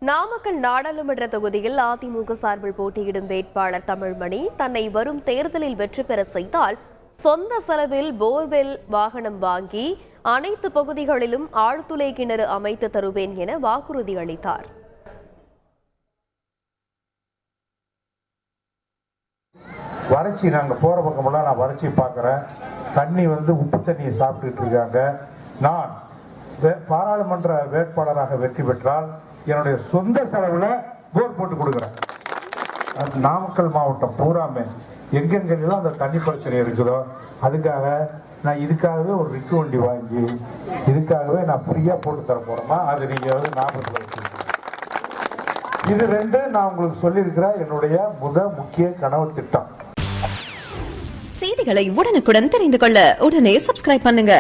நாமக்கல் நாடாளுமன்ற தொகுதியில் அதிமுக சார்பில் போட்டியிடும் வேட்பாளர் தமிழ்மணி தன்னை வரும் தேர்தலில் வெற்றி பெற செய்தால் சொந்த செலவில் போர்வெல் வாகனம் வாங்கி அனைத்து பகுதிகளிலும் ஆழ்துளை கிணறு அமைத்து தருவேன் என வாக்குறுதி அளித்தார். வறட்சி நாங்கள் போகிற பக்கமெல்லாம் நான் வறட்சி பார்க்குறேன். தண்ணி உப்பு தண்ணியை சாப்பிட்டுட்டு இருக்காங்க. நான் பாராளுமன்ற வேட்பாளராக வெற்றி பெற்றால் என்னுடைய சொந்த செலவில் போர் போட்டு கொடுக்குறேன். நாமக்கல் மாவட்டம் பூராமே எங்கெங்கெல்லாம் அந்த தண்ணி பிரச்சனை இருக்குதோ அதுக்காக நான் இதுக்காகவே ஒரு ரிக்கு வண்டி வாங்கி இதுக்காகவே நான் ஃப்ரீயாக போட்டு தர போகிறேம்மா. அது நீங்கள் ஞாபகத்தில் வச்சுக்கோங்க. இது ரெண்டு நான் உங்களுக்கு சொல்லியிருக்கிற என்னுடைய முக்கிய கனவு திட்டம். செய்திகளை உடனுக்குடன் தெரிந்து கொள்ள உடனே சப்ஸ்கிரைப் பண்ணுங்க.